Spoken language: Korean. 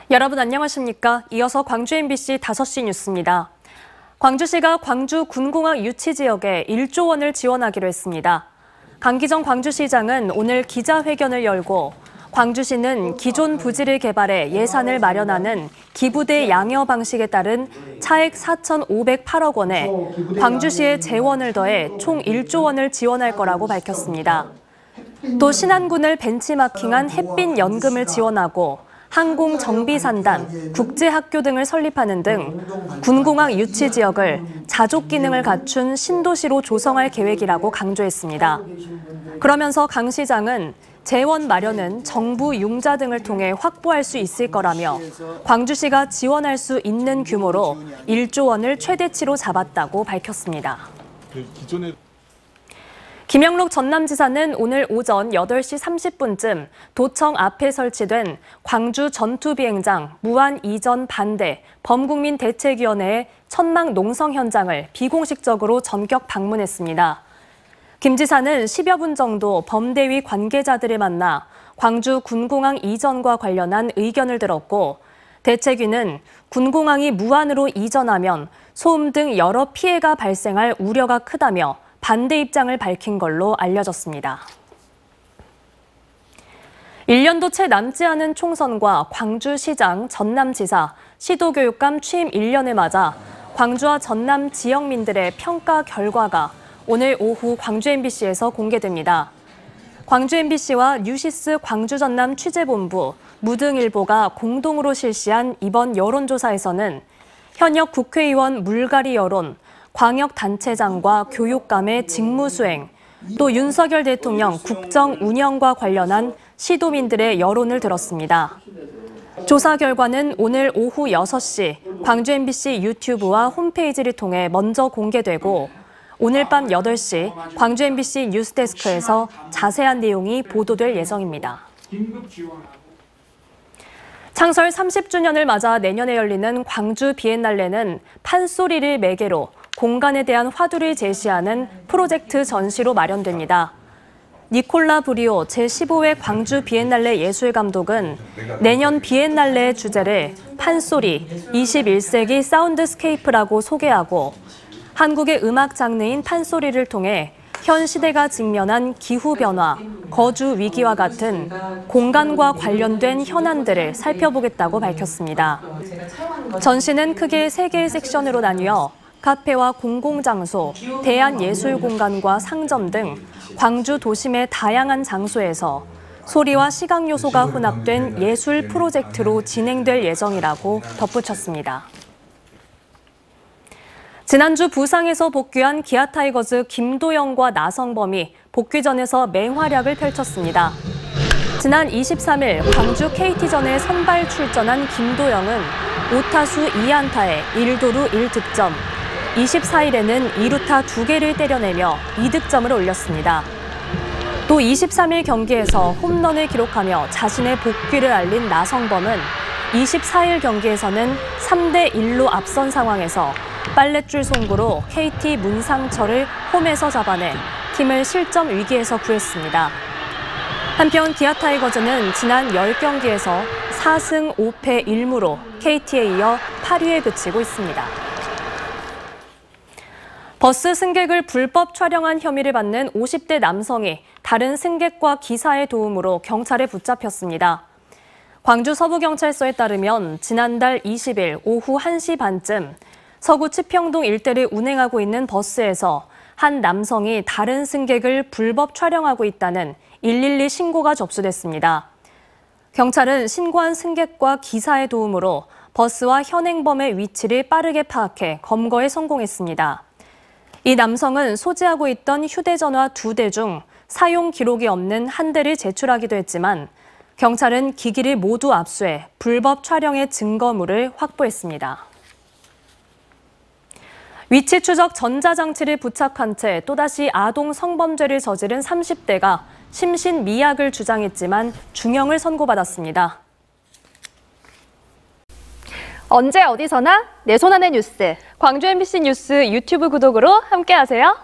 여러분 안녕하십니까? 이어서 광주 MBC 5시 뉴스입니다. 광주시가 광주 군공항 유치 지역에 1조 원을 지원하기로 했습니다. 강기정 광주시장은 오늘 기자회견을 열고 광주시는 기존 부지를 개발해 예산을 마련하는 기부대 양여 방식에 따른 차액 4,508억 원에 광주시의 재원을 더해 총 1조 원을 지원할 거라고 밝혔습니다. 또 신안군을 벤치마킹한 햇빛 연금을 지원하고 항공정비산단, 국제학교 등을 설립하는 등 군공항 유치 지역을 자족 기능을 갖춘 신도시로 조성할 계획이라고 강조했습니다. 그러면서 강 시장은 재원 마련은 정부 융자 등을 통해 확보할 수 있을 거라며 광주시가 지원할 수 있는 규모로 1조 원을 최대치로 잡았다고 밝혔습니다. 김영록 전남지사는 오늘 오전 8시 30분쯤 도청 앞에 설치된 광주 전투비행장 무한 이전 반대 범국민대책위원회의 천막 농성 현장을 비공식적으로 전격 방문했습니다. 김 지사는 10여 분 정도 범대위 관계자들을 만나 광주 군공항 이전과 관련한 의견을 들었고 대책위는 군공항이 무한으로 이전하면 소음 등 여러 피해가 발생할 우려가 크다며 반대 입장을 밝힌 걸로 알려졌습니다. 1년도 채 남지 않은 총선과 광주시장, 전남지사, 시도교육감 취임 1년을 맞아 광주와 전남 지역민들의 평가 결과가 오늘 오후 광주 MBC에서 공개됩니다. 광주 MBC와 뉴시스 광주 전남 취재본부, 무등일보가 공동으로 실시한 이번 여론조사에서는 현역 국회의원 물갈이 여론, 광역단체장과 교육감의 직무수행, 또 윤석열 대통령 국정 운영과 관련한 시도민들의 여론을 들었습니다. 조사 결과는 오늘 오후 6시 광주 MBC 유튜브와 홈페이지를 통해 먼저 공개되고 오늘 밤 8시 광주 MBC 뉴스데스크에서 자세한 내용이 보도될 예정입니다. 창설 30주년을 맞아 내년에 열리는 광주 비엔날레는 판소리를 매개로 공간에 대한 화두를 제시하는 프로젝트 전시로 마련됩니다. 니콜라 브리오 제15회 광주 비엔날레 예술감독은 내년 비엔날레의 주제를 판소리, 21세기 사운드스케이프라고 소개하고 한국의 음악 장르인 판소리를 통해 현 시대가 직면한 기후변화, 거주 위기와 같은 공간과 관련된 현안들을 살펴보겠다고 밝혔습니다. 전시는 크게 3개의 섹션으로 나뉘어 카페와 공공장소, 대한예술공간과 상점 등 광주 도심의 다양한 장소에서 소리와 시각 요소가 혼합된 예술 프로젝트로 진행될 예정이라고 덧붙였습니다. 지난주 부상에서 복귀한 기아 타이거즈 김도영과 나성범이 복귀전에서 맹활약을 펼쳤습니다. 지난 23일 광주 KT전에 선발 출전한 김도영은 5타수 2안타에 1도루 1득점, 24일에는 2루타 2개를 때려내며 2득점을 올렸습니다. 또 23일 경기에서 홈런을 기록하며 자신의 복귀를 알린 나성범은 24일 경기에서는 3대1로 앞선 상황에서 빨랫줄 송구로 KT 문상철을 홈에서 잡아내 팀을 실점 위기에서 구했습니다. 한편 기아 타이거즈는 지난 10경기에서 4승 5패 1무로 KT에 이어 8위에 그치고 있습니다. 버스 승객을 불법 촬영한 혐의를 받는 50대 남성이 다른 승객과 기사의 도움으로 경찰에 붙잡혔습니다. 광주 서부경찰서에 따르면 지난달 20일 오후 1시 반쯤 서구 치평동 일대를 운행하고 있는 버스에서 한 남성이 다른 승객을 불법 촬영하고 있다는 112 신고가 접수됐습니다. 경찰은 신고한 승객과 기사의 도움으로 버스와 현행범의 위치를 빠르게 파악해 검거에 성공했습니다. 이 남성은 소지하고 있던 휴대전화 2대 중 사용 기록이 없는 한 대를 제출하기도 했지만 경찰은 기기를 모두 압수해 불법 촬영의 증거물을 확보했습니다. 위치 추적 전자장치를 부착한 채 또다시 아동 성범죄를 저지른 30대가 심신미약을 주장했지만 중형을 선고받았습니다. 언제 어디서나 내 손 안의 뉴스. 광주 MBC 뉴스 유튜브 구독으로 함께하세요.